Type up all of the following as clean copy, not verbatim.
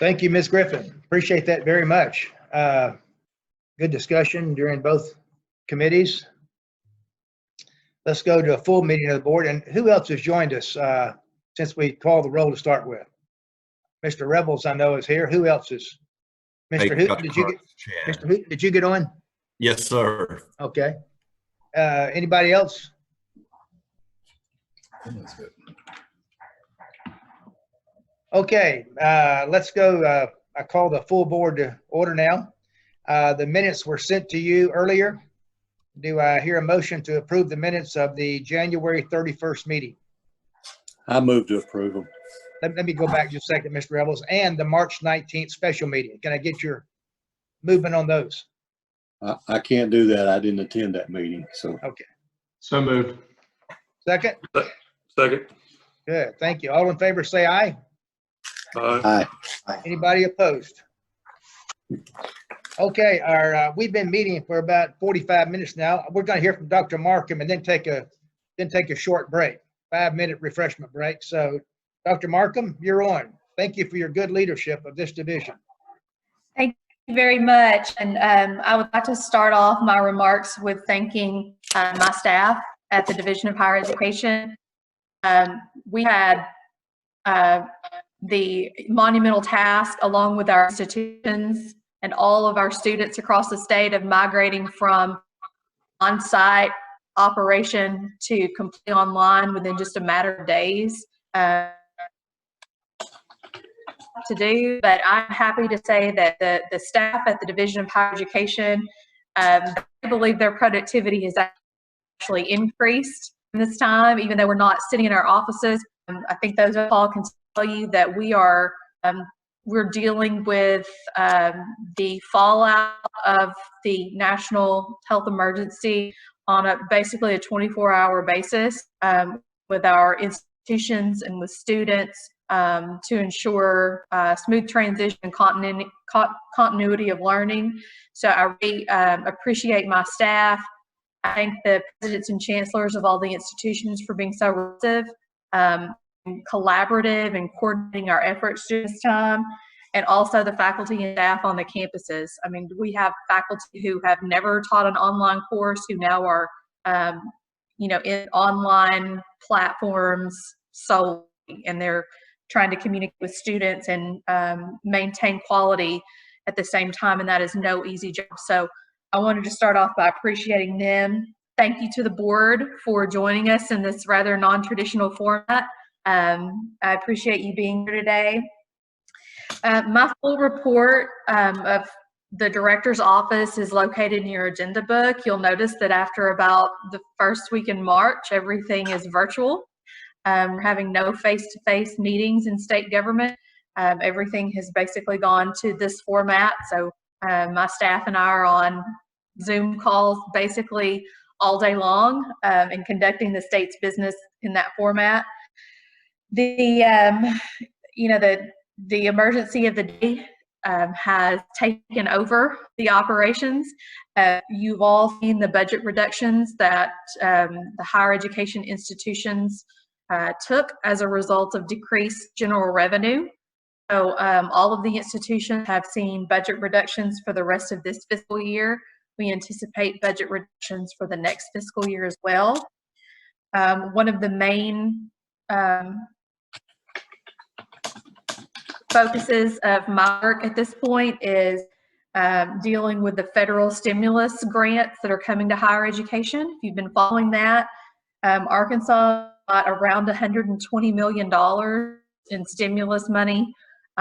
Thank you, Ms. Griffin. Appreciate that very much. Good discussion during both committees. Let's go to a full meeting of the board. And who else has joined us since we called the roll to start with? Mr. Rebels, I know, is here. Who else is? Mr. Hoot, Mr. Hoot, did you get on? Yes, sir. Okay. Anybody else? Okay, let's go. I call the full board to order now. The minutes were sent to you earlier. Do I hear a motion to approve the minutes of the January 31st meeting? I move to approve them. Let me go back just a second, Mr. Rebels, and the March 19th special meeting. Can I get your movement on those? I can't do that. I didn't attend that meeting, so. Okay. So moved. Second? Second. Good, thank you. All in favor, say aye. Aye. Aye. Anybody opposed? Okay, we've been meeting for about 45 minutes now. We're going to hear from Dr. Markham and then take a short break, 5-minute refreshment break. So, Dr. Markham, you're on. Thank you for your good leadership of this division. Thank you very much. And I would like to start off my remarks with thanking my staff at the Division of Higher Education. We had the monumental task, along with our institutions and all of our students across the state, of migrating from on-site operation to completely online within just a matter of days. To do, but I'm happy to say that the staff at the Division of Higher Education, I believe their productivity has actually increased in this time, even though we're not sitting in our offices. I think those of all can tell you that we're dealing with the fallout of the national health emergency on basically a 24-hour basis with our institutions and with students, to ensure smooth transition and continuity of learning. So I really appreciate my staff. I thank the presidents and chancellors of all the institutions for being so receptive, collaborative, and coordinating our efforts during this time, and also the faculty and staff on the campuses. I mean, we have faculty who have never taught an online course who now are, in online platforms solely, and they're trying to communicate with students and maintain quality at the same time, and that is no easy job. So I wanted to start off by appreciating them. Thank you to the board for joining us in this rather non-traditional format. I appreciate you being here today. My full report of the director's office is located in your agenda book. You'll notice that after about the first week in March, everything is virtual. We're having no face-to-face meetings in state government. Everything has basically gone to this format. So my staff and I are on Zoom calls basically all day long and conducting the state's business in that format. The emergency of the day has taken over the operations. You've all seen the budget reductions that the higher education institutions took as a result of decreased general revenue. So all of the institutions have seen budget reductions for the rest of this fiscal year. We anticipate budget reductions for the next fiscal year as well. One of the main focuses of my work at this point is dealing with the federal stimulus grants that are coming to higher education. If you've been following that, Arkansas got around $120 million in stimulus money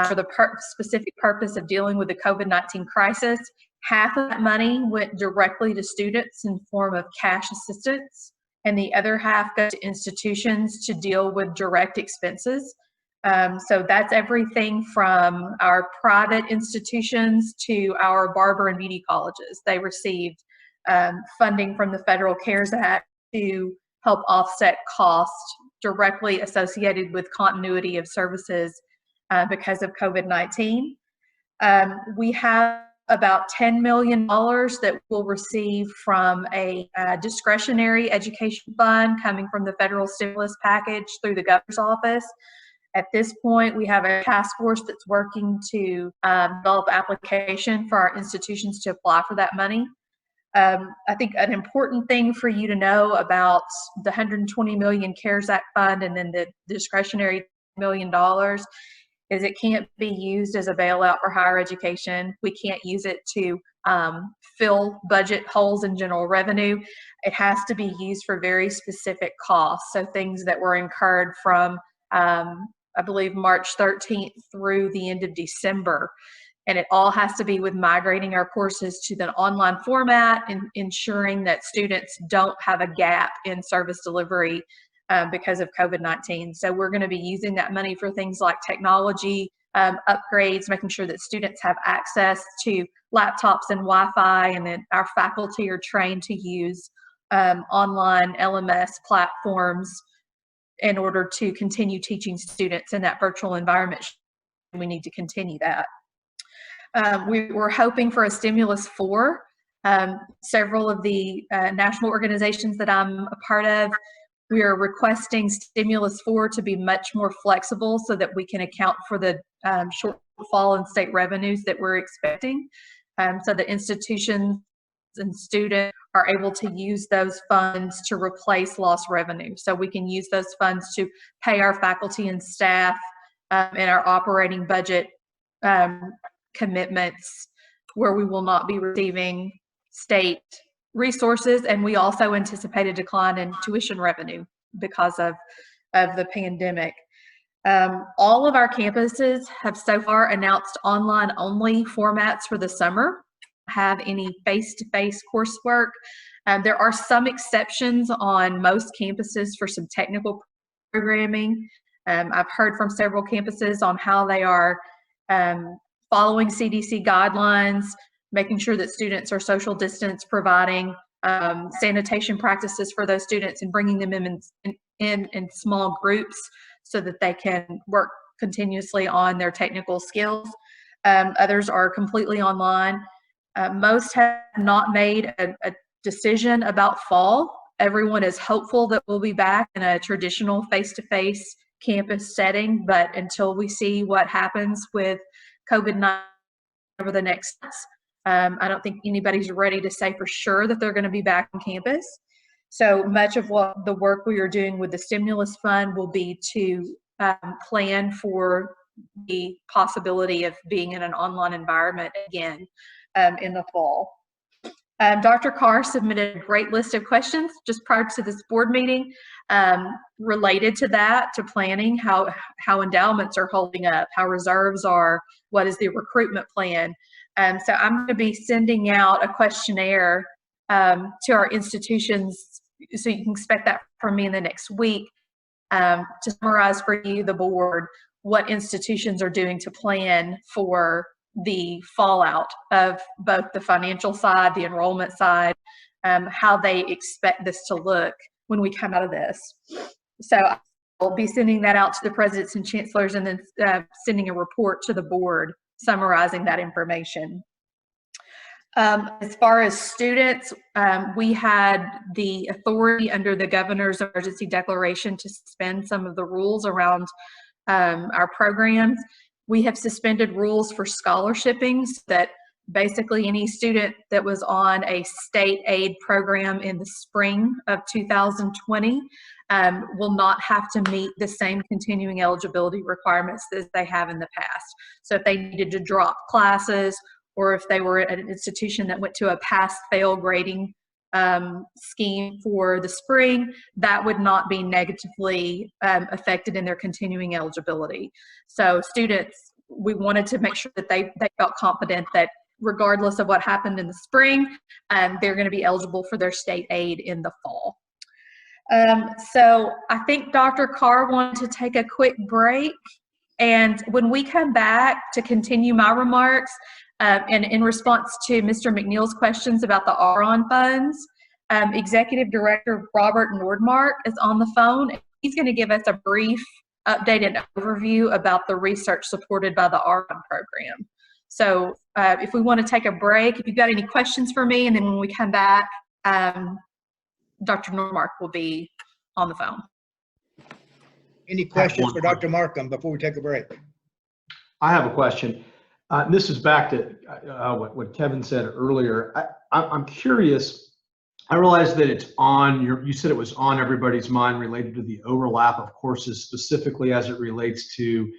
for the specific purpose of dealing with the COVID-19 crisis. Half of that money went directly to students in form of cash assistance, and the other half goes to institutions to deal with direct expenses. So that's everything from our private institutions to our barber and beauty colleges. They received funding from the Federal CARES Act to help offset costs directly associated with continuity of services because of COVID-19. We have about $10 million that we'll receive from a discretionary education fund coming from the federal stimulus package through the governor's office, At this point, we have a task force that's working to develop application for our institutions to apply for that money. I think an important thing for you to know about the 120 million CARES Act fund and then the discretionary $1 million is it can't be used as a bailout for higher education. We can't use it to fill budget holes in general revenue. It has to be used for very specific costs. So things that were incurred from, I believe, March 13th through the end of December. And it all has to be with migrating our courses to the online format and ensuring that students don't have a gap in service delivery because of COVID-19. So we're going to be using that money for things like technology upgrades, making sure that students have access to laptops and Wi-Fi, and then our faculty are trained to use online LMS platforms in order to continue teaching students in that virtual environment. We need to continue that. We were hoping for a stimulus for several of the national organizations that I'm a part of. We are requesting stimulus for to be much more flexible so that we can account for the shortfall in state revenues that we're expecting. So the institutions and students are able to use those funds to replace lost revenue. So we can use those funds to pay our faculty and staff and our operating budget commitments where we will not be receiving state resources. And we also anticipate a decline in tuition revenue because of the pandemic. All of our campuses have so far announced online only formats for the summer, have any face-to-face coursework. There are some exceptions on most campuses for some technical programming. I've heard from several campuses on how they are following CDC guidelines, making sure that students are social distance, providing sanitation practices for those students and bringing them in small groups so that they can work continuously on their technical skills. Others are completely online. Most have not made a decision about fall. Everyone is hopeful that we'll be back in a traditional face-to-face campus setting, but until we see what happens with COVID-19 over the next months, I don't think anybody's ready to say for sure that they're going to be back on campus. So much of what the work we are doing with the stimulus fund will be to plan for the possibility of being in an online environment again in the fall. Dr. Carr submitted a great list of questions just prior to this board meeting related to that, to planning, how endowments are holding up, how reserves are, what is the recruitment plan. So I'm going to be sending out a questionnaire to our institutions, so you can expect that from me in the next week, to summarize for you, the board, what institutions are doing to plan for the fallout of both the financial side, the enrollment side, how they expect this to look when we come out of this. So I'll be sending that out to the presidents and chancellors, and then sending a report to the board summarizing that information. As far as students, we had the authority under the governor's emergency declaration to suspend some of the rules around our programs. We have suspended rules for scholarshiping, so that basically any student that was on a state aid program in the spring of 2020 will not have to meet the same continuing eligibility requirements as they have in the past. So if they needed to drop classes, or if they were at an institution that went to a pass-fail grading scheme for the spring, that would not be negatively affected in their continuing eligibility. So students, we wanted to make sure that they felt confident that regardless of what happened in the spring, they're going to be eligible for their state aid in the fall. So I think Dr. Carr wanted to take a quick break, and when we come back to continue my remarks, and in response to Mr. McNeil's questions about the RON funds, Executive Director Robert Nordmark is on the phone. He's going to give us a brief update and overview about the research supported by the RON program. So if we want to take a break, if you've got any questions for me, and then when we come back, Dr. Nordmark will be on the phone. Any questions one for Dr. Markham before we take a break? I have a question. This is back to what Kevin said earlier. I'm curious. I realize that it's on you said it was on everybody's mind related to the overlap of courses, specifically as it relates to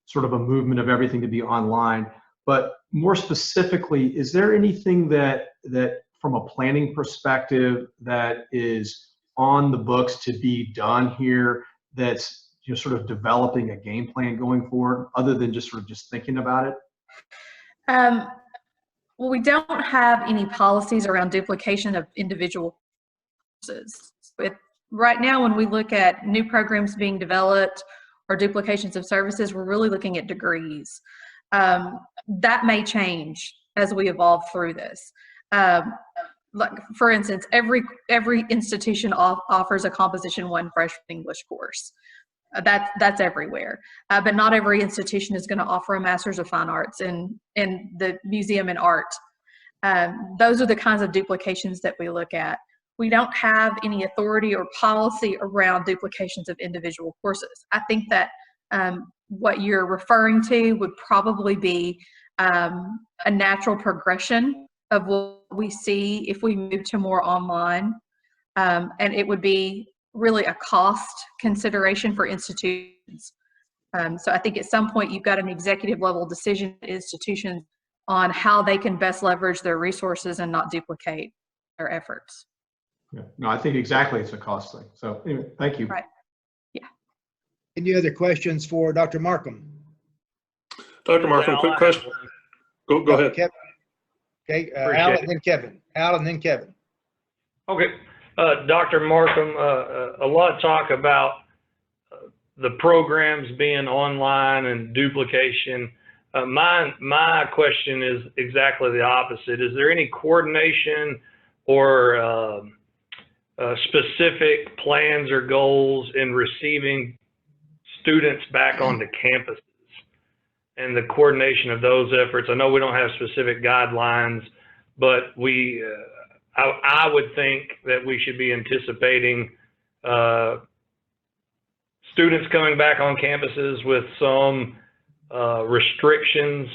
sort of a movement of everything to be online. But more specifically, is there anything that from a planning perspective that is on the books to be done here that's sort of developing a game plan going forward, other than just sort of just thinking about it? Well, we don't have any policies around duplication of individual courses. Right now, when we look at new programs being developed or duplications of services, we're really looking at degrees. That may change as we evolve through this. Like for instance, every institution offers a Composition 1 freshman English course. That's everywhere, but not every institution is going to offer a Master's of Fine Arts in the Museum in Art. Those are the kinds of duplications that we look at. We don't have any authority or policy around duplications of individual courses. I think that what you're referring to would probably be a natural progression of what we see if we move to more online, and it would be really a cost consideration for institutions. So I think at some point you've got an executive level decision at institutions on how they can best leverage their resources and not duplicate their efforts. Yeah. No, I think exactly it's a cost thing. So anyway, thank you. Right. Yeah. Any other questions for Dr. Markham? Dr. Markham, quick question. Go ahead. Kevin. Okay, Al Appreciate and then Kevin. Al and then Kevin. Okay, Dr. Markham, a lot of talk about the programs being online and duplication. My question is exactly the opposite. Is there any coordination or specific plans or goals in receiving students back onto campuses and the coordination of those efforts? I know we don't have specific guidelines, but I would think that we should be anticipating students coming back on campuses with some restrictions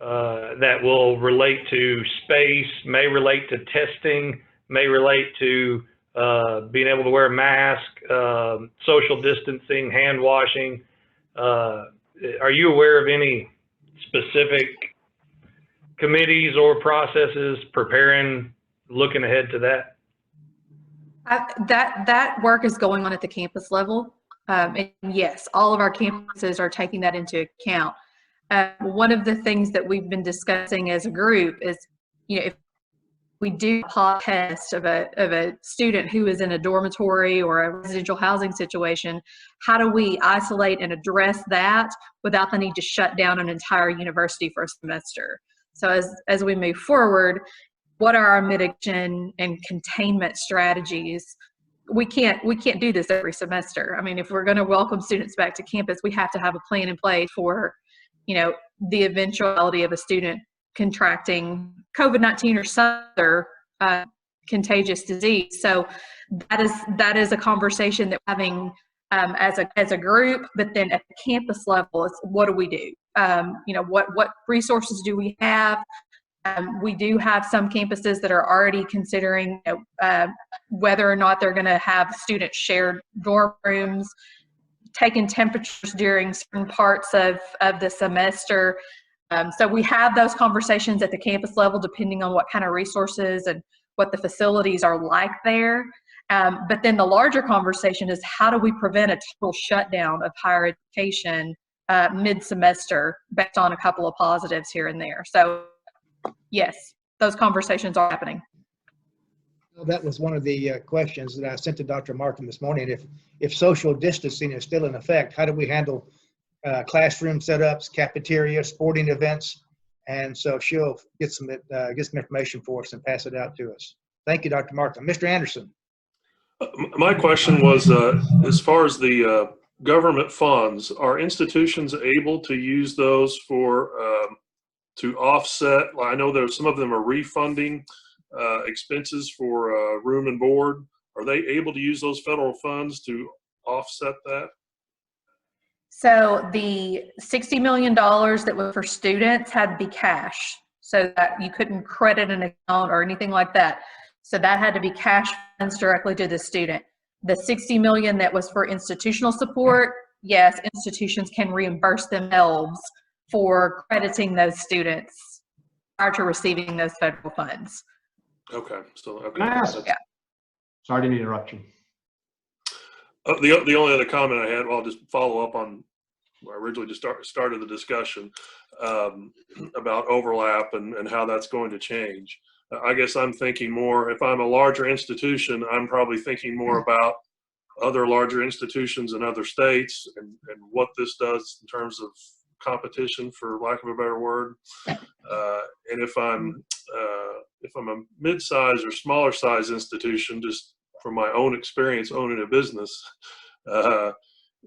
that will relate to space, may relate to testing, may relate to being able to wear a mask, social distancing, hand washing. Are you aware of any specific committees or processes preparing, looking ahead to that? That work is going on at the campus level. And yes, all of our campuses are taking that into account. One of the things that we've been discussing as a group is, if we do a pod test of a student who is in a dormitory or a residential housing situation, how do we isolate and address that without the need to shut down an entire university for a semester? So as we move forward, what are our mitigation and containment strategies? We can't do this every semester. I mean, if we're going to welcome students back to campus, we have to have a plan in place for, the eventuality of a student contracting COVID-19 or some other contagious disease. So that is a conversation that we're having as a group. But then at the campus level, it's what do we do? What resources do we have? We do have some campuses that are already considering whether or not they're going to have students shared dorm rooms, taking temperatures during certain parts of the semester. So we have those conversations at the campus level, depending on what kind of resources and what the facilities are like there. But then the larger conversation is, how do we prevent a total shutdown of higher education mid-semester based on a couple of positives here and there? So yes, those conversations are happening. Well, that was one of the questions that I sent to Dr. Markham this morning. If social distancing is still in effect, how do we handle classroom setups, cafeteria, sporting events? And so she'll get some information for us and pass it out to us. Thank you, Dr. Markham. Mr. Anderson. My question was, as far as the government funds, are institutions able to use those for to offset? I know there some of them are refunding expenses for room and board. Are they able to use those federal funds to offset that? So the $60 million that was for students had to be cash, so that you couldn't credit an account or anything like that. So that had to be cash funds directly to the student. The $60 million that was for institutional support, yes, institutions can reimburse themselves for crediting those students prior to receiving those federal funds. Okay, so, okay. Can I ask? Yeah. Sorry to interrupt you. The only other comment I had, well, I'll just follow up on where I originally just started the discussion about overlap and how that's going to change. I guess I'm thinking more, if I'm a larger institution, I'm probably thinking more about other larger institutions in other states and what this does in terms of competition, for lack of a better word. And if I'm a mid-size or smaller size institution, just from my own experience owning a business,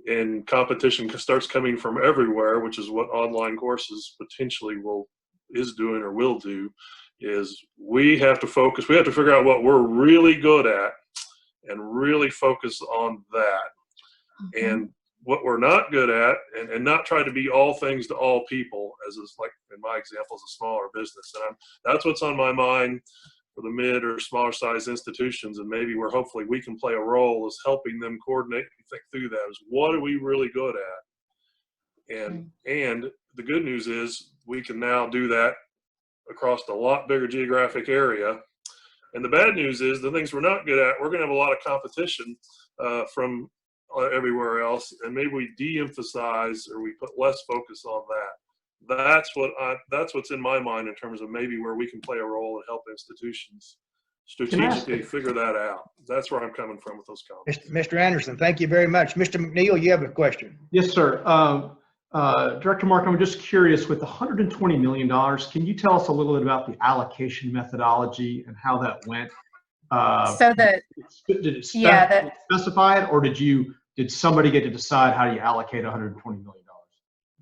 and competition starts coming from everywhere, which is what online courses potentially is doing or will do, is we have to focus, we have to figure out what we're really good at and really focus on that. Mm-hmm. And what we're not good at, and not try to be all things to all people, as is like in my example, is a smaller business. And that's what's on my mind for the mid or smaller size institutions, and maybe where hopefully we can play a role is helping them coordinate and think through that, is what are we really good at? And the good news is we can now do that across a lot bigger geographic area. And the bad news is the things we're not good at, we're going to have a lot of competition from everywhere else, and maybe we de-emphasize or we put less focus on that. That's what's in my mind in terms of maybe where we can play a role and help institutions strategically figure that out. That's where I'm coming from with those comments. Mr. Anderson, thank you very much. Mr. McNeil, you have a question. Yes, sir. Director Mark, I'm just curious, with the $120 million, can you tell us a little bit about the allocation methodology and how that went? Did it specify it, or did somebody get to decide how you allocate $120 million?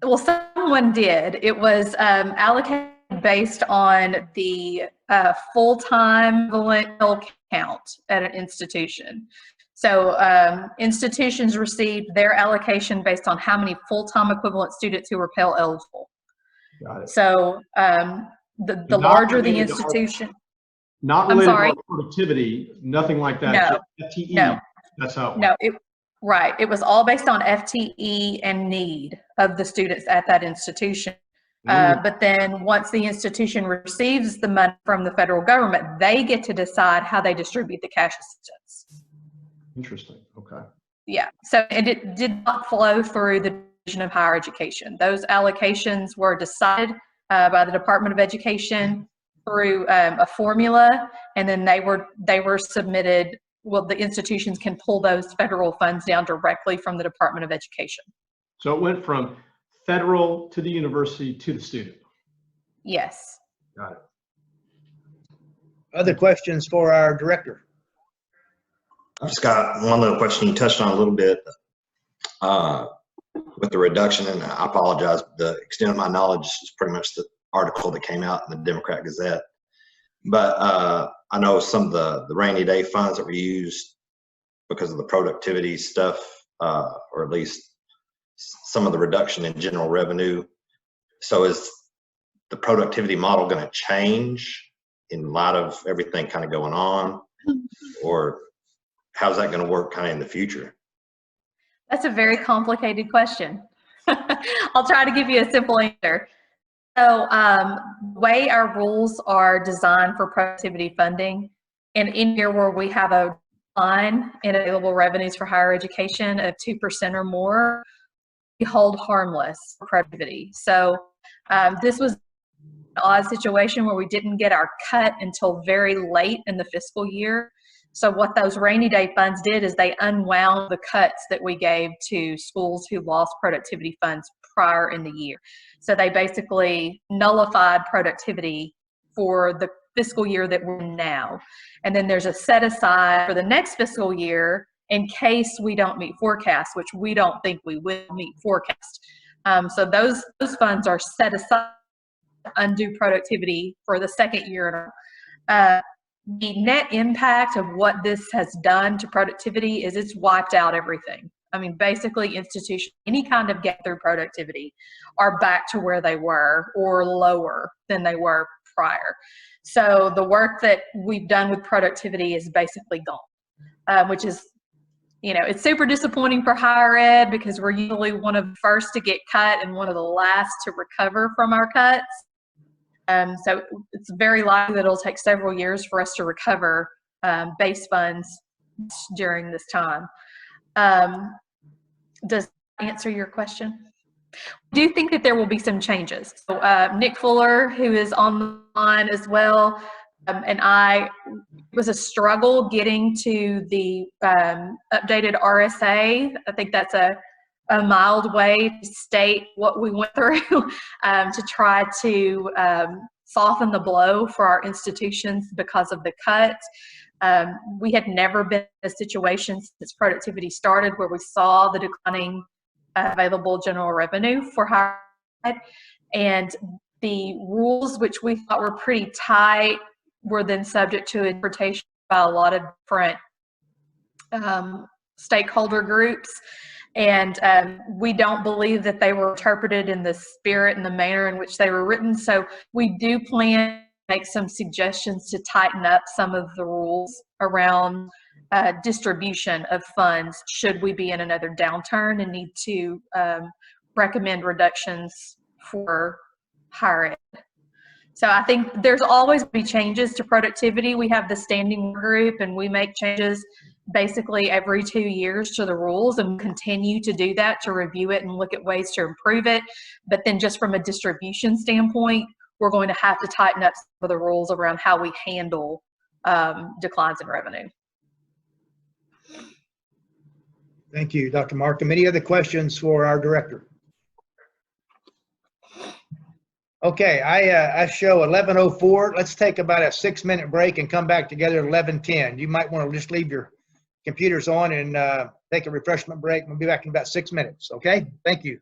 Well, someone did. It was allocated based on the full-time equivalent count at an institution. So institutions received their allocation based on how many full-time equivalent students who were Pell eligible. Got it. So the larger the institution. Not related to productivity, nothing like that. No, FTE. no. That's how. No, right. It was all based on FTE and need of the students at that institution. But then once the institution receives the money from the federal government, they get to decide how they distribute the cash assistance. Interesting. Okay. Yeah. So it did not flow through the Division of Higher Education. Those allocations were decided by the Department of Education through a formula, and then they were submitted. Well, the institutions can pull those federal funds down directly from the Department of Education. So it went from federal to the university to the student. Yes. Got it. Other questions for our director? I've just got one little question you touched on a little bit with the reduction, and I apologize, the extent of my knowledge is pretty much the article that came out in the Democrat Gazette. But I know some of the rainy day funds that were used because of the productivity stuff, or at least some of the reduction in general revenue. So is the productivity model going to change in light of everything kind of going on, or how's that going to work kind of in the future? That's a very complicated question. I'll try to give you a simple answer. So the way our rules are designed for productivity funding, and in here where we have a line in available revenues for higher education of 2% or more, we hold harmless for productivity. So this was an odd situation where we didn't get our cut until very late in the fiscal year. So what those rainy day funds did is they unwound the cuts that we gave to schools who lost productivity funds prior in the year. So they basically nullified productivity for the fiscal year that we're in now. And then there's a set aside for the next fiscal year in case we don't meet forecasts, which we don't think we will meet forecast. So those funds are set aside to undo productivity for the second year. The net impact of what this has done to productivity is it's wiped out everything. I mean, basically institution, any kind of get through productivity are back to where they were or lower than they were prior. So the work that we've done with productivity is basically gone, which is, you know, it's super disappointing for higher ed because we're usually one of the first to get cut and one of the last to recover from our cuts. So it's very likely that it'll take several years for us to recover base funds during this time. Does that answer your question? I do think that there will be some changes. So Nick Fuller, who is on the line as well, and it was a struggle getting to the updated RSA. I think that's a mild way to state what we went through to try to soften the blow for our institutions because of the cuts. We had never been in a situation since productivity started where we saw the declining available general revenue for higher ed, and the rules, which we thought were pretty tight, were then subject to interpretation by a lot of different stakeholder groups. And we don't believe that they were interpreted in the spirit and the manner in which they were written. So we do plan to make some suggestions to tighten up some of the rules around distribution of funds should we be in another downturn and need to recommend reductions for higher ed. So I think there's always be changes to productivity. We have the standing group and we make changes basically every 2 years to the rules and continue to do that to review it and look at ways to improve it. But then just from a distribution standpoint, we're going to have to tighten up some of the rules around how we handle declines in revenue. Thank you, Dr. Markham. Any other questions for our director? Okay, I show 11:04. Let's take about a 6-minute break and come back together at 11:10. You might want to just leave your computers on and take a refreshment break. We'll be back in about 6 minutes. Okay, thank you.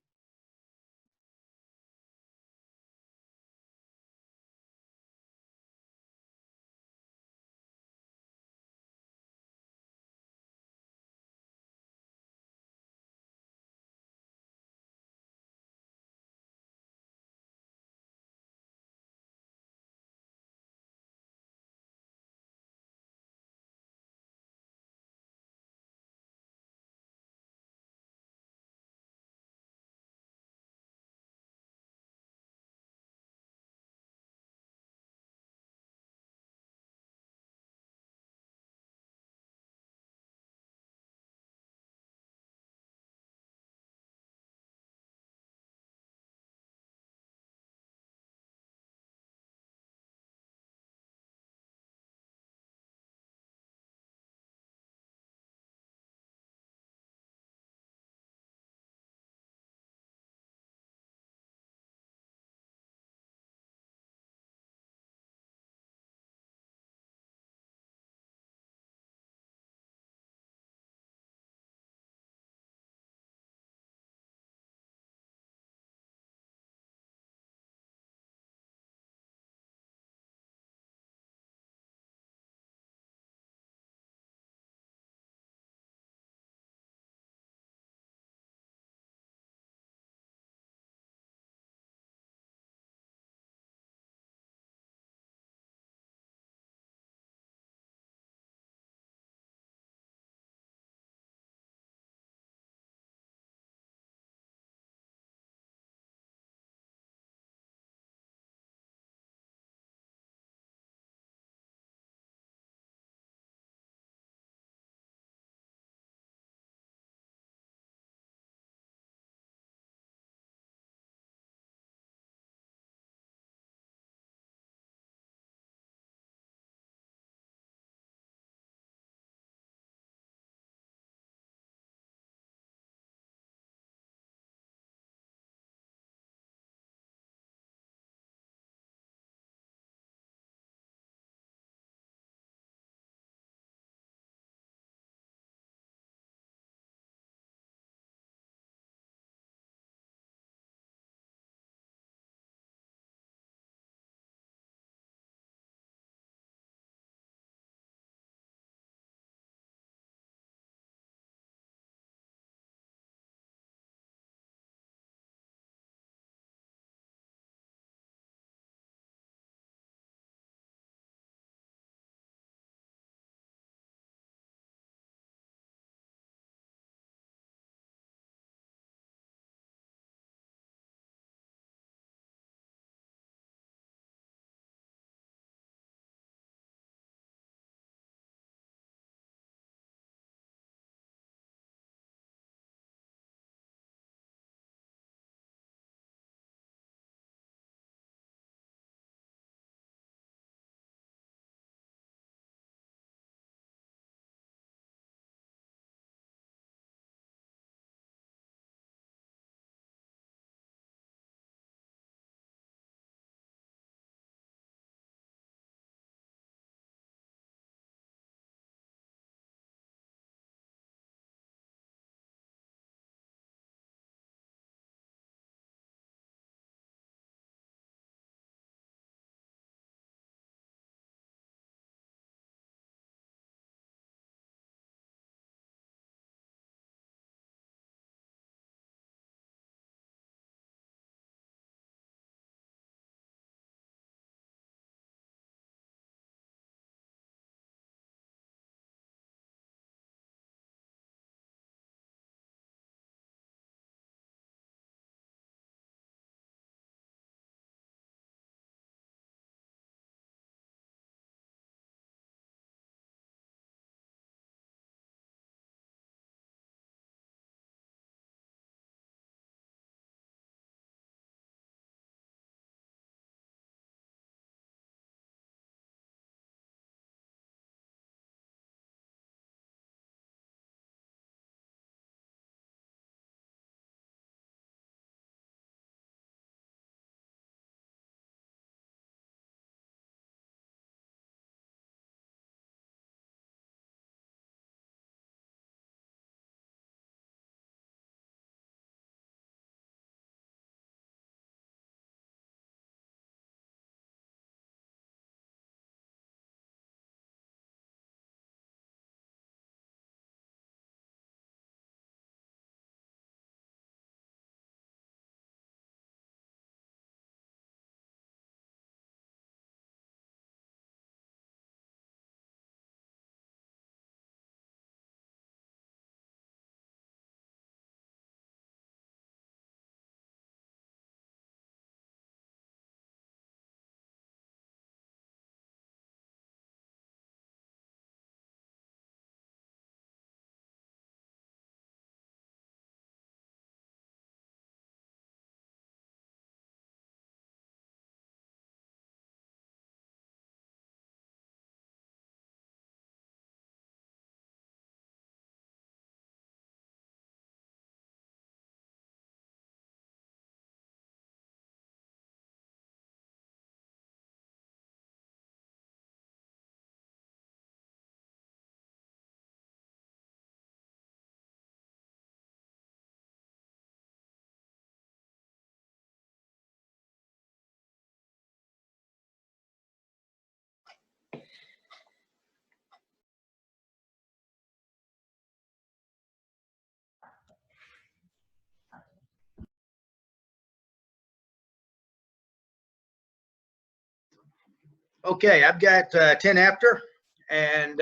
Okay, I've got 10 after, and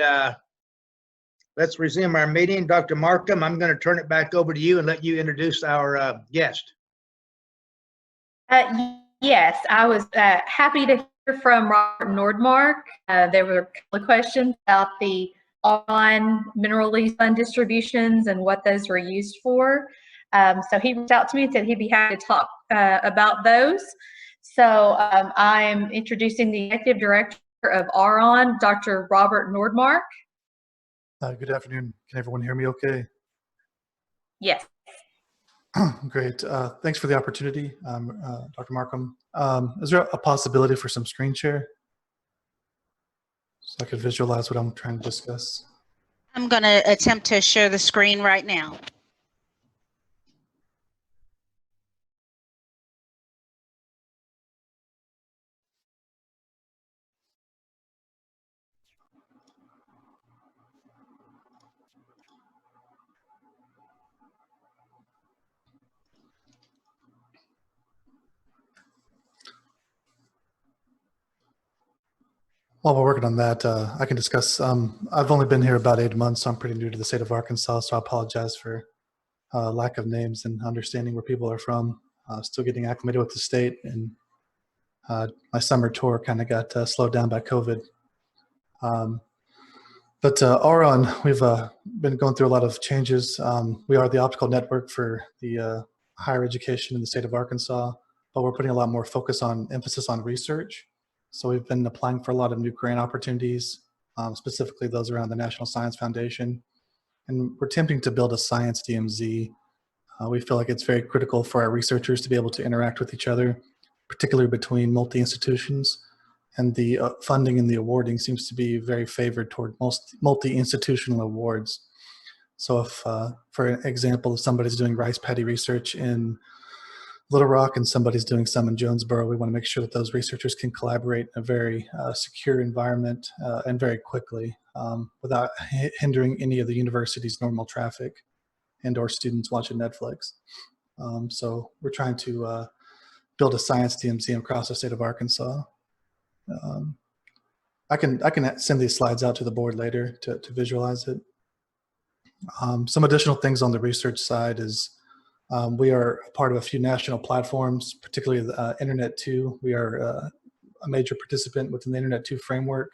let's resume our meeting. Dr. Markham, I'm going to turn it back over to you and let you introduce our guest. Yes, I was happy to hear from Robert Nordmark. There were a couple of questions about the online mineral lease fund distributions and what those were used for. So he reached out to me and said he'd be happy to talk about those. So I'm introducing the Executive Director of AHECB, Dr. Robert Nordmark. Good afternoon. Can everyone hear me okay? Yes. Great. Thanks for the opportunity, Dr. Markham. Is there a possibility for some screen share so I could visualize what I'm trying to discuss? I'm going to attempt to share the screen right now. While we're working on that, I can discuss. I've only been here about 8 months, so I'm pretty new to the state of Arkansas, so I apologize for lack of names and understanding where people are from. Still getting acclimated with the state, and my summer tour kind of got slowed down by COVID. But Auron, we've been going through a lot of changes. We are the optical network for the higher education in the state of Arkansas, but we're putting a lot more emphasis on research. So we've been applying for a lot of new grant opportunities, specifically those around the National Science Foundation. And we're attempting to build a science DMZ. We feel like it's very critical for our researchers to be able to interact with each other, particularly between multi-institutions. And the funding and the awarding seems to be very favored toward most multi-institutional awards. So if, for example, if somebody's doing rice paddy research in Little Rock and somebody's doing some in Jonesboro, we want to make sure that those researchers can collaborate in a very secure environment and very quickly without hindering any of the university's normal traffic and or students watching Netflix. So we're trying to build a science DMZ across the state of Arkansas. I can send these slides out to the board later to visualize it. Some additional things on the research side is we are a part of a few national platforms, particularly the Internet 2. We are a major participant within the Internet 2 framework.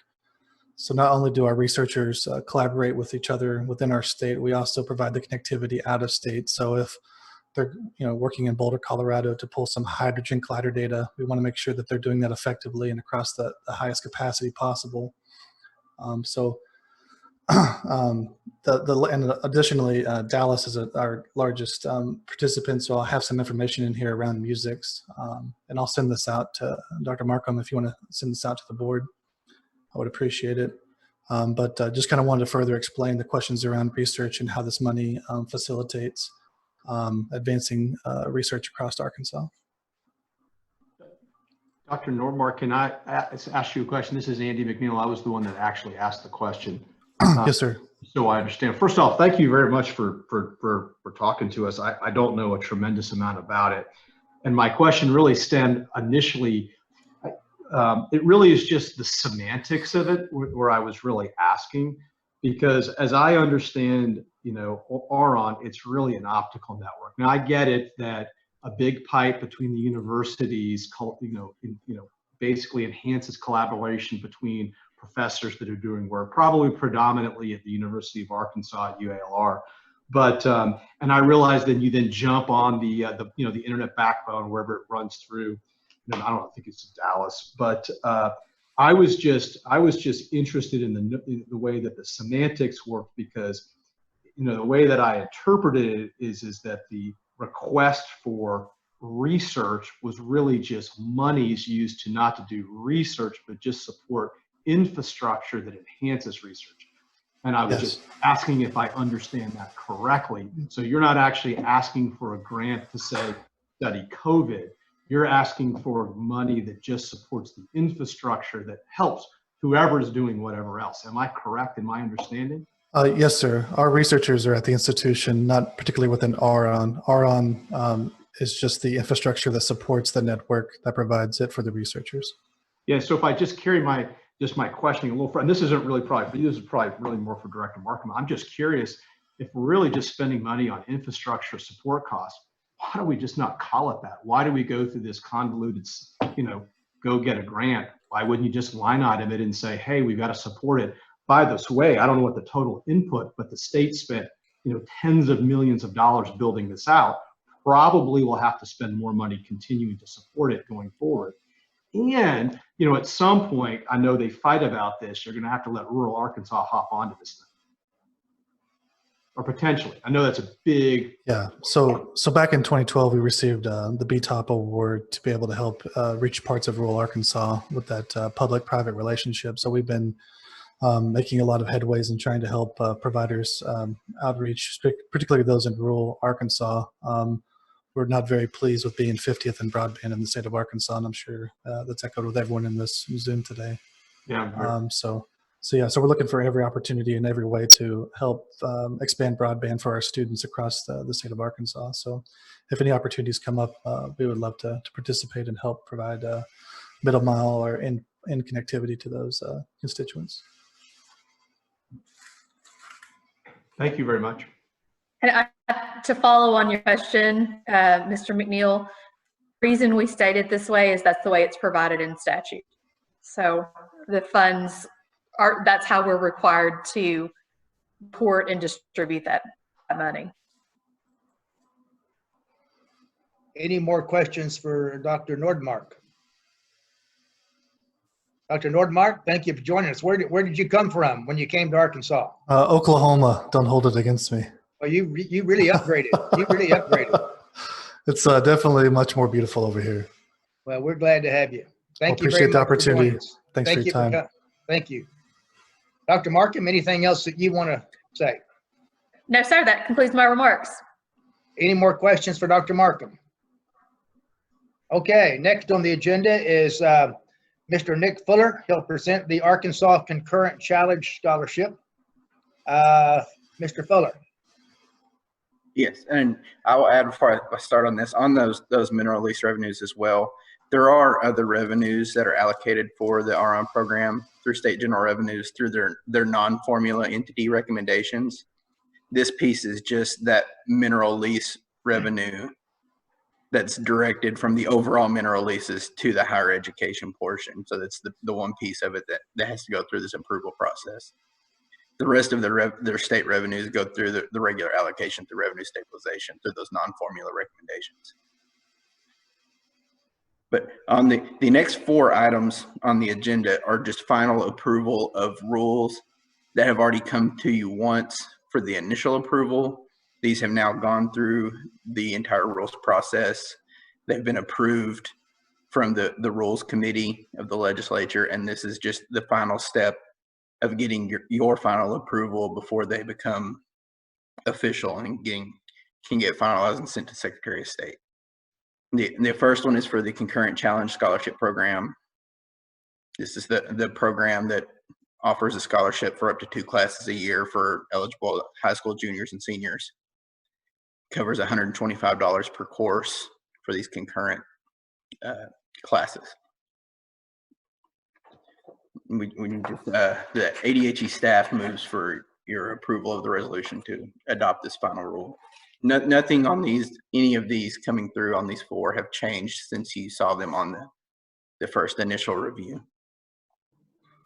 So not only do our researchers collaborate with each other within our state, we also provide the connectivity out of state. So if they're working in Boulder, Colorado to pull some hydrogen collider data, we want to make sure that they're doing that effectively and across the highest capacity possible. And additionally, Dallas is our largest participant, so I'll have some information in here around musics, and I'll send this out to Dr. Markham if you want to send this out to the board. I would appreciate it. But just kind of wanted to further explain the questions around research and how this money facilitates advancing research across Arkansas. Dr. Nordmark, can I ask you a question? This is Andy McNeil. I was the one that actually asked the question. Yes, sir. So I understand. First off, thank you very much for talking to us. I don't know a tremendous amount about it. And my question really stemmed initially, it really is just the semantics of it where I was really asking, because as I understand, Auron, it's really an optical network. Now I get it that a big pipe between the universities, basically enhances collaboration between professors that are doing work, probably predominantly at the University of Arkansas, UALR. But and I realize that you then jump on the internet backbone wherever it runs through. I don't think it's Dallas, but I was just interested in the way that the semantics work, because the way that I interpreted it is that the request for research was really just monies used to not to do research, but just support infrastructure that enhances research. And I was just asking if I understand that correctly. So you're not actually asking for a grant to say study COVID. You're asking for money that just supports the infrastructure that helps whoever is doing whatever else. Am I correct in my understanding? Yes, sir. Our researchers are at the institution, not particularly within Auron. Auron is just the infrastructure that supports the network that provides it for the researchers. Yeah, so if I just carry my just my questioning a little further, and this isn't really probably for you, this is probably really more for Director Markham. I'm just curious, if we're really just spending money on infrastructure support costs, why do we just not call it that? Why do we go through this convoluted, go get a grant? Why wouldn't you just line item it and say, hey, we've got to support it? By this way, I don't know what the total input, but the state spent, tens of millions of dollars building this out. Probably will have to spend more money continuing to support it going forward. And, at some point, I know they fight about this, you're going to have to let rural Arkansas hop onto this thing. Or potentially. I know that's a big. Yeah. So back in 2012, we received the BTOP award to be able to help reach parts of rural Arkansas with that public-private relationship. So we've been making a lot of headways in trying to help providers outreach, particularly those in rural Arkansas. We're not very pleased with being 50th in broadband in the state of Arkansas, and I'm sure that's echoed with everyone in this Zoom today. Yeah. So we're looking for every opportunity and every way to help expand broadband for our students across the state of Arkansas. So if any opportunities come up, we would love to participate and help provide middle mile or in connectivity to those constituents. Thank you very much. And to follow on your question, Mr. McNeil, the reason we stated this way is that's the way it's provided in statute. So the funds that's how we're required to report and distribute that money. Any more questions for Dr. Nordmark? Dr. Nordmark, thank you for joining us. Where did you come from when you came to Arkansas? Oklahoma. Don't hold it against me. Well, you really upgraded. You really upgraded. It's definitely much more beautiful over here. Well, we're glad to have you. Thank you very Appreciate the much for opportunity. joining us. Thanks for your time. Thank you. Dr. Markham, anything else that you want to say? No, sir, that concludes my remarks. Any more questions for Dr. Markham? Okay, next on the agenda is Mr. Nick Fuller. He'll present the Arkansas Concurrent Challenge Scholarship. Mr. Fuller. Yes, and I will add before I start on this, on those mineral lease revenues as well, there are other revenues that are allocated for the RON program through state general revenues through their non-formula entity recommendations. This piece is just that mineral lease revenue that's directed from the overall mineral leases to the higher education portion. So that's the one piece of it that has to go through this approval process. The rest of their state revenues go through the regular allocation through revenue stabilization through those non-formula recommendations. But on the next 4 items on the agenda are just final approval of rules that have already come to you once for the initial approval. These have now gone through the entire rules process. They've been approved from the rules committee of the legislature, and this is just the final step of getting your final approval before they become official and can get finalized and sent to Secretary of State. The first one is for the Concurrent Challenge Scholarship Program. This is the program that offers a scholarship for up to 2 classes a year for eligible high school juniors and seniors. Covers $125 per course for these concurrent classes. We just, the ADHE staff moves for your approval of the resolution to adopt this final rule. Nothing on any of these coming through on these 4 have changed since you saw them on the first initial review.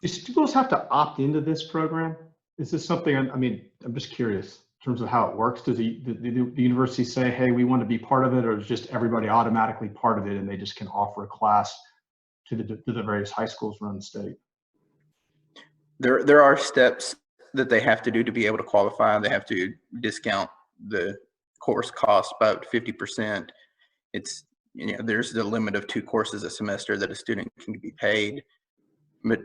Do schools have to opt into this program? Is this something, I'm just curious in terms of how it works. Does the university say, hey, we want to be part of it, or is just everybody automatically part of it and they just can offer a class to the various high schools around the state? There are steps that they have to do to be able to qualify. They have to discount the course cost by up to 50%. It's, there's the limit of 2 courses a semester that a student can be paid. But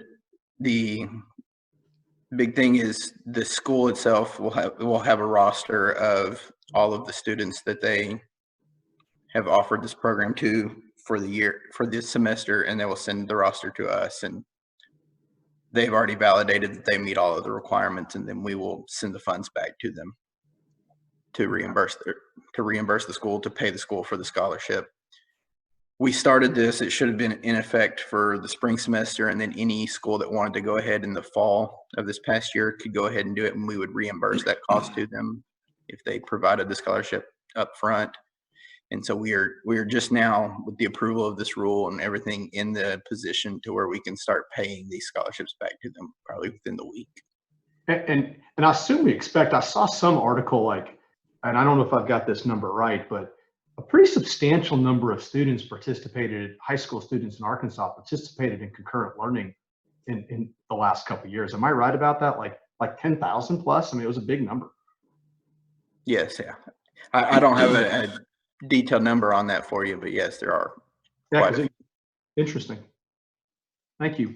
the big thing is the school itself will have a roster of all of the students that they have offered this program to for this semester, and they will send the roster to us, and they've already validated that they meet all of the requirements, and then we will send the funds back to them to reimburse the school, to pay the school for the scholarship. we started this, it should have been in effect for the spring semester, and then any school that wanted to go ahead in the fall of this past year could go ahead and do it, and we would reimburse that cost to them if they provided the scholarship up front. And so we are just now, with the approval of this rule and everything, in the position to where we can start paying these scholarships back to them probably within the week. And I assume we expect, I saw some article like, and I don't know if I've got this number right, but a pretty substantial number of students participated, high school students in Arkansas participated in concurrent learning in the last couple of years. Am I right about that? Like 10,000 plus? I mean, it was a big number. Yes, yeah. I don't have a detailed number on that for you, but yes, there are. Yeah, interesting. Thank you.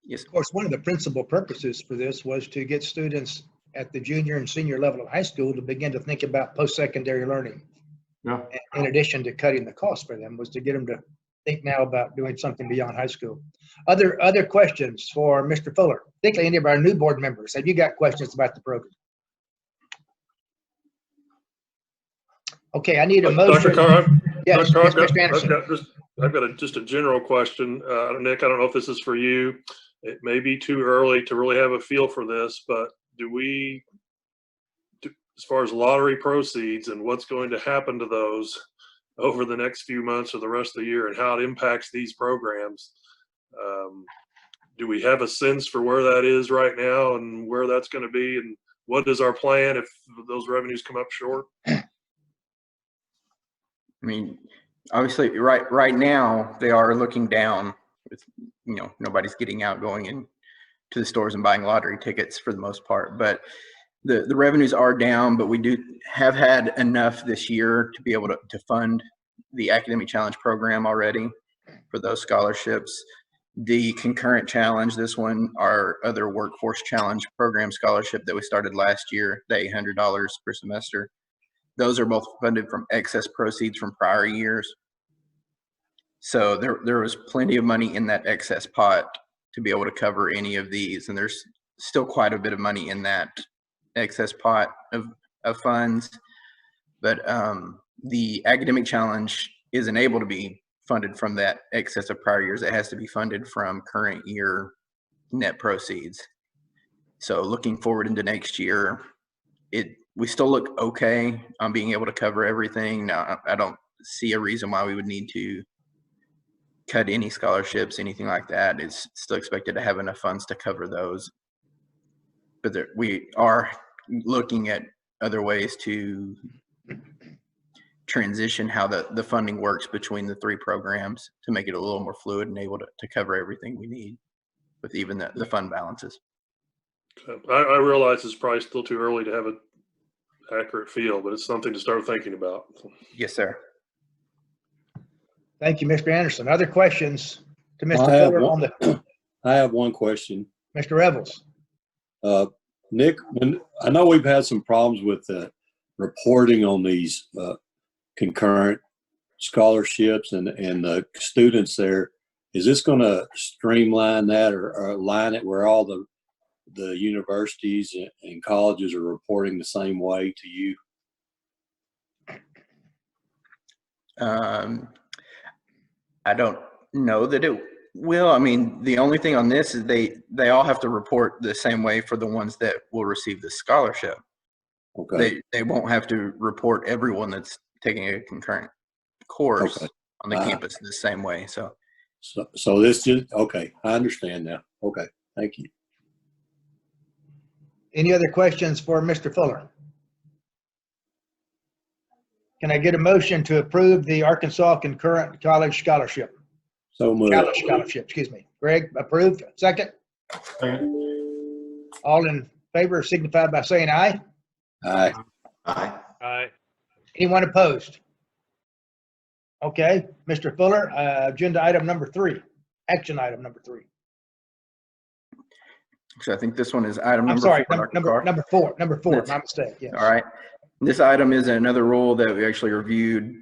Yes. Of course, one of the principal purposes for this was to get students at the junior and senior level of high school to begin to think about post-secondary learning. Yeah. In addition to cutting the cost for them, was to get them to think now about doing something beyond high school. Other questions for Mr. Fuller, particularly any of our new board members? Have you got questions about the program? Okay, I need a motion. Dr. Carr, Yes, Dr. yes, Carr, Mr. Anderson. I've got just a general question. Nick, I don't know if this is for you. It may be too early to really have a feel for this, but as far as lottery proceeds and what's going to happen to those over the next few months or the rest of the year and how it impacts these programs, do we have a sense for where that is right now and where that's going to be, and what is our plan if those revenues come up short? I mean, obviously, right now they are looking down. With, nobody's getting out, going in to the stores and buying lottery tickets for the most part. But the revenues are down. But we do have had enough this year to be able to fund the Academic Challenge program already for those scholarships. The concurrent challenge, this one, our other workforce challenge program scholarship that we started last year, the $800 per semester. Those are both funded from excess proceeds from prior years. So there was plenty of money in that excess pot to be able to cover any of these. And there's still quite a bit of money in that excess pot of funds. But the Academic Challenge isn't able to be funded from that excess of prior years. It has to be funded from current year net proceeds. So looking forward into next year, we still look okay on being able to cover everything. Now, I don't see a reason why we would need to cut any scholarships, anything like that. It's still expected to have enough funds to cover those. But we are looking at other ways to transition how the funding works between the three programs to make it a little more fluid and able to cover everything we need with even the fund balances. I realize it's probably still too early to have an accurate feel, but it's something to start thinking about. Yes, sir. Thank you, Mr. Anderson. Other questions to Mr. Fuller on the? I have one question. Mr. Revels. Nick, I know we've had some problems with reporting on these concurrent scholarships and the students there. Is this going to streamline that or align it where all the universities and colleges are reporting the same way to you? I don't know that it will. I mean, the only thing on this is they all have to report the same way for the ones that will receive the scholarship. Okay. They won't have to report everyone that's taking a concurrent course on the campus the same way. So this just, okay, I understand now. Okay, thank you. Any other questions for Mr. Fuller? Can I get a motion to approve the Arkansas Concurrent College Scholarship? So moved. College Scholarship, excuse me. Greg, approved. Second? All in favor signify by saying aye. Aye. Aye. Aye. Anyone opposed? Okay, Mr. Fuller, agenda item number 3, action item number 3. So I think this one is item number I'm sorry, 4. number four, my mistake, yes. All right. This item is another rule that we actually reviewed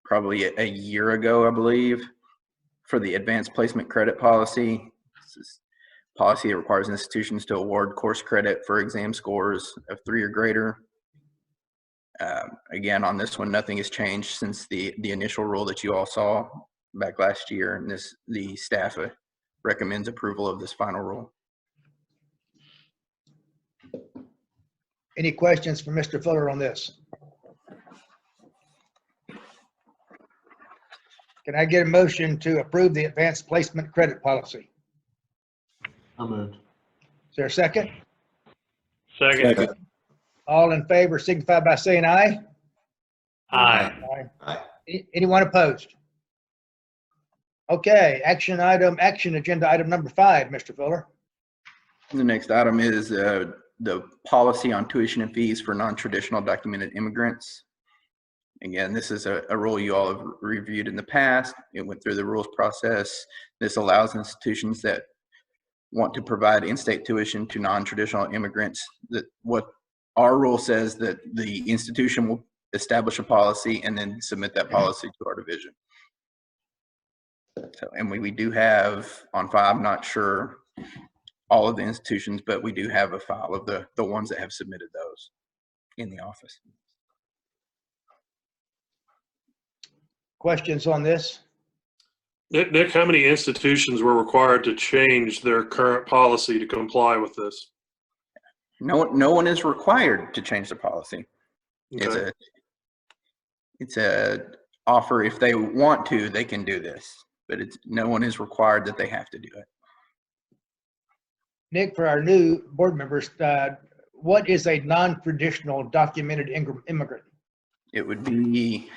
probably a year ago, I believe, for the advanced placement credit policy. This is policy that requires institutions to award course credit for exam scores of 3 or greater. Again, on this one, nothing has changed since the initial rule that you all saw back last year, and the staff recommends approval of this final rule. Any questions for Mr. Fuller on this? Can I get a motion to approve the advanced placement credit policy? So moved. Is there a second? Second. Second. All in favor signify by saying aye. Aye. Aye. Anyone opposed? Okay, action agenda item number 5, Mr. Fuller. The next item is the policy on tuition and fees for non-traditional documented immigrants. Again, this is a rule you all have reviewed in the past. It went through the rules process. This allows institutions that want to provide in-state tuition to non-traditional immigrants. That what our rule says that the institution will establish a policy and then submit that policy to our division. So, and we do have on file, I'm not sure all of the institutions, but we do have a file of the ones that have submitted those in the office. Questions on this? Nick, how many institutions were required to change their current policy to comply with this? No one is required to change the policy. Okay. It's a offer. If they want to, they can do this, but no one is required that they have to do it. Nick, for our new board members, what is a non-traditional documented immigrant? It would be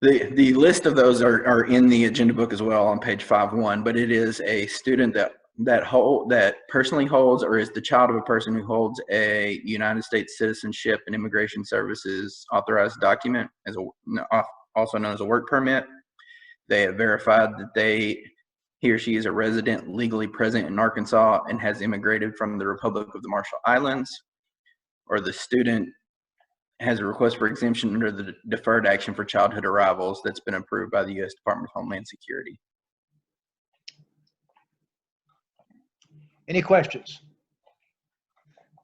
the list of those are in the agenda book as well on page 5.1, but it is a student that personally holds or is the child of a person who holds a United States Citizenship and Immigration Services authorized document, also known as a work permit. They have verified that he or she is a resident legally present in Arkansas and has immigrated from the Republic of the Marshall Islands, or the student has a request for exemption under the Deferred Action for Childhood Arrivals that's been approved by the U.S. Department of Homeland Security. Any questions?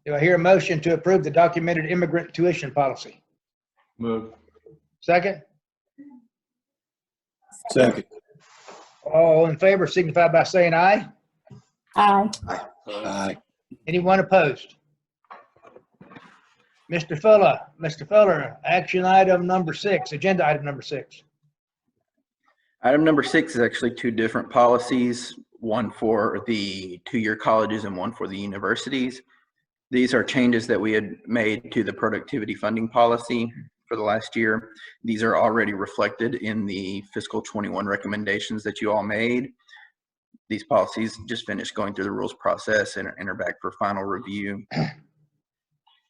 Do I hear a motion to approve the documented immigrant tuition policy? Moved. Second? Second. All in favor signify by saying aye. Aye. Aye. Anyone opposed? Mr. Fuller, action item number 6, agenda item number 6. Item number 6 is actually two different policies, one for the two-year colleges and one for the universities. These are changes that we had made to the productivity funding policy for the last year. These are already reflected in the fiscal 21 recommendations that you all made. These policies just finished going through the rules process and are back for final review.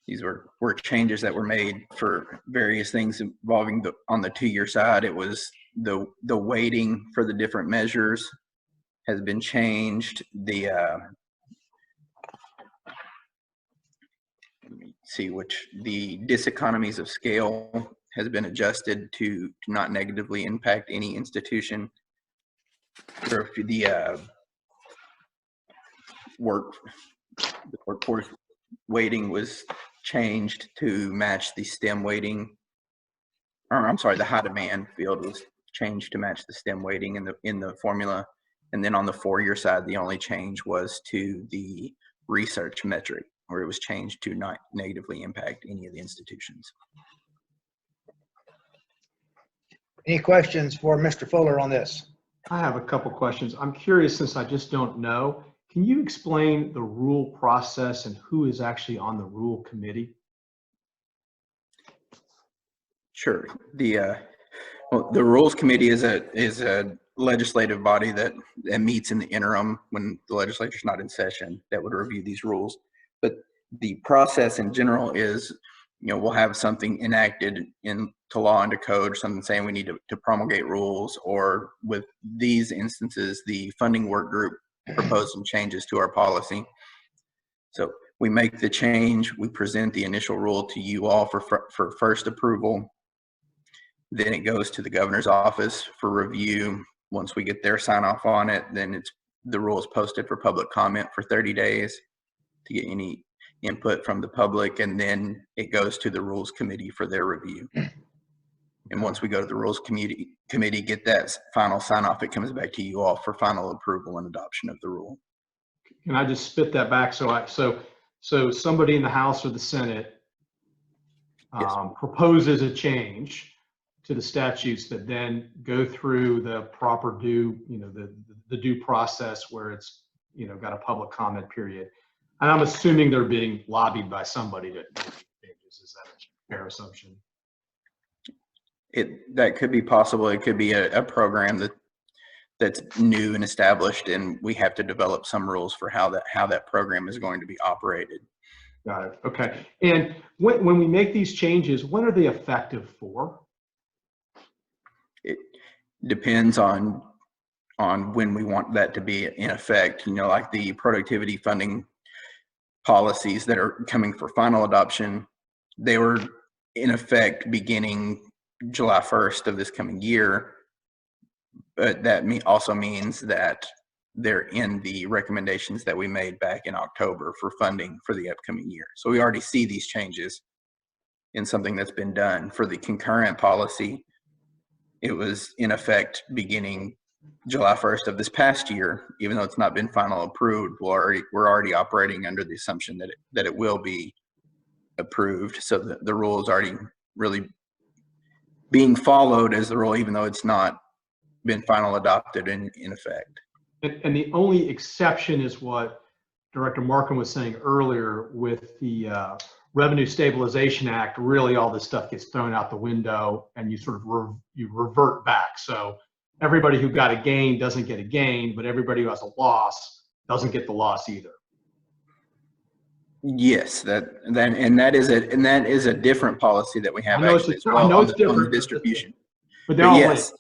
These were changes that were made for various things involving on the two-year side. It was the weighting for the different measures has been changed. Let me see the diseconomies of scale has been adjusted to not negatively impact any institution. The workforce weighting was changed to match the STEM weighting, or I'm sorry, the high demand field was changed to match the STEM weighting in the formula. And then on the 4-year side, the only change was to the research metric, where it was changed to not negatively impact any of the institutions. Any questions for Mr. Fuller on this? I have a couple questions. I'm curious, since I just don't know, can you explain the rule process and who is actually on the rule committee? Sure. The rules committee is a legislative body that meets in the interim when the legislature's not in session that would review these rules. But the process in general is, we'll have something enacted into law, into code, something saying we need to promulgate rules, or with these instances, the funding work group proposed some changes to our policy. So we make the change, we present the initial rule to you all for first approval. Then it goes to the governor's office for review. Once we get their sign off on it, then the rule is posted for public comment for 30 days to get any input from the public, and then it goes to the rules committee for their review. And once we go to the rules committee, get that final sign off, it comes back to you all for final approval and adoption of the rule. Can I just spit that back? So somebody in the House or the Senate Yes. proposes a change to the statutes that then go through the proper due, the due process where it's, got a public comment period. And I'm assuming they're being lobbied by somebody to make changes. Is that a fair assumption? That could be possible. It could be a program that's new and established, and we have to develop some rules for how that program is going to be operated. Got it. Okay. And when we make these changes, when are they effective for? It depends on when we want that to be in effect. Like the productivity funding policies that are coming for final adoption, they were in effect beginning July 1st of this coming year. But that also means that they're in the recommendations that we made back in October for funding for the upcoming year. So we already see these changes in something that's been done. For the concurrent policy, it was in effect beginning July 1st of this past year. Even though it's not been final approved, we're already operating under the assumption that it will be approved. So the rule is already really being followed as the rule, even though it's not been final adopted in effect. And the only exception is what Director Markham was saying earlier with the Revenue Stabilization Act. Really, all this stuff gets thrown out the window, and you sort of you revert back. So everybody who got a gain doesn't get a gain, but everybody who has a loss doesn't get the loss either. Yes, that is a different policy that we have actually as well on the distribution. But they're all yes. linked.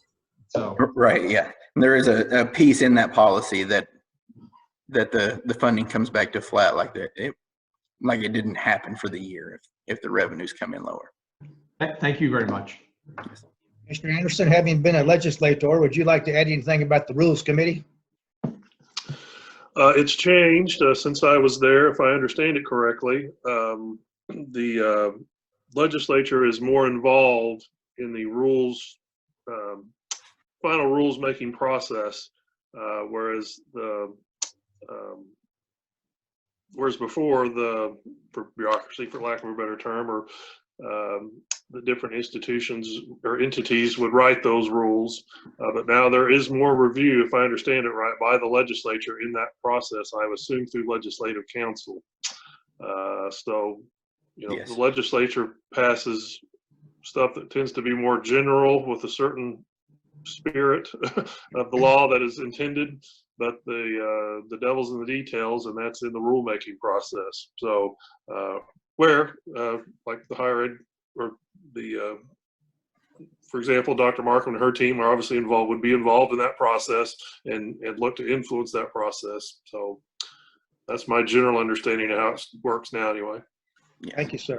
So right, yeah. And there is a piece in that policy that the funding comes back to flat, like it didn't happen for the year if the revenues come in lower. Thank you very much. Yes. Mr. Anderson, having been a legislator, would you like to add anything about the Rules Committee? It's changed since I was there, if I understand it correctly. The legislature is more involved in the rules, final rules making process, whereas before for bureaucracy, for lack of a better term, or the different institutions or entities would write those rules, but now there is more review, if I understand it right, by the legislature in that process. I assume through legislative council. So, Yes. The legislature passes stuff that tends to be more general with a certain spirit of the law that is intended, but the devil's in the details, and that's in the rulemaking process. So, where like the higher ed or for example, Dr. Markham and her team are obviously would be involved in that process and look to influence that process. So that's my general understanding of how it works now anyway. Yeah. Thank you, sir.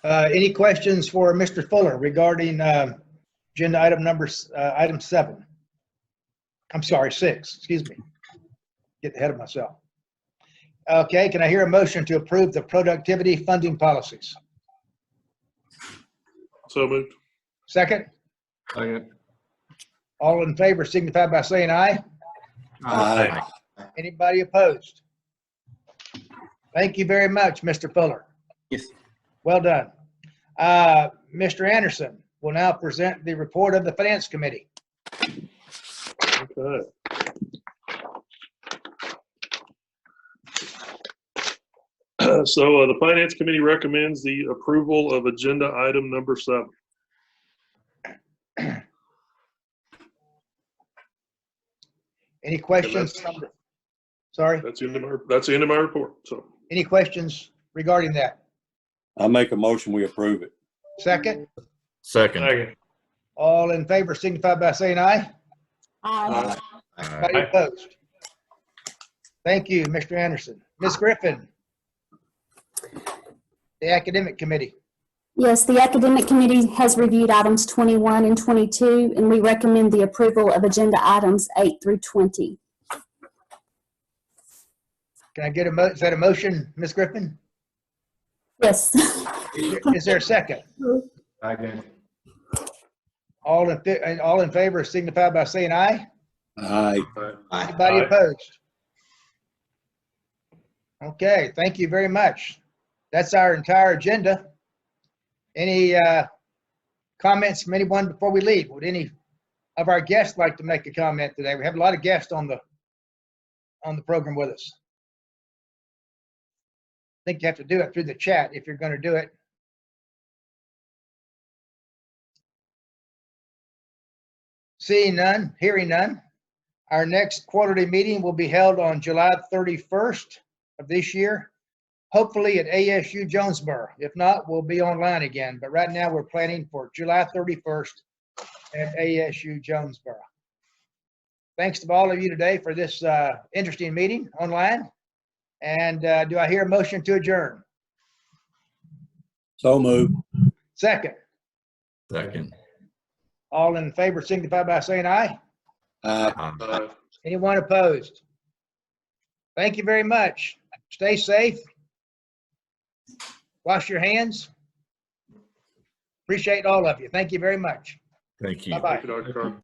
Any questions for Mr. Fuller regarding agenda item 7? I'm sorry, 6, excuse me. Get ahead of myself. Okay, can I hear a motion to approve the productivity funding policies? So moved. Second? Second. All in favor signify by saying aye. Aye. Anybody opposed? Thank you very much, Mr. Fuller. Yes. Well done. Mr. Anderson will now present the report of the Finance Committee. Okay. So the Finance Committee recommends the approval of agenda item number 7. Any questions? Sorry, That's the end of my report. So any questions regarding that? I make a motion, we approve it. Second? Second. All in favor signify by saying aye. Aye. Anybody opposed? Thank you, Mr. Anderson. Ms. Griffin, the Academic Committee. Yes, the Academic Committee has reviewed items 21 and 22, and we recommend the approval of agenda items 8 through 20. Can I get is that a motion, Ms. Griffin? Yes. Is there a second? Second. All in favor signify by saying aye. Aye. Anybody opposed? Okay, thank you very much. That's our entire agenda. Any comments from anyone before we leave? Would any of our guests like to make a comment today? We have a lot of guests on the program with us. I think you have to do it through the chat if you're going to do it. Seeing none, hearing none. Our next quarterly meeting will be held on July 31st of this year, hopefully at ASU Jonesboro. If not, we'll be online again. But right now we're planning for July 31st at ASU Jonesboro. Thanks to all of you today for this interesting meeting online. And do I hear a motion to adjourn? So moved. Second. Second. All in favor signify by saying aye. Aye. Anyone opposed? Thank you very much. Stay safe. Wash your hands. Appreciate all of you. Thank you very much. Thank you. Bye-bye. Thank you, Dr. Carter.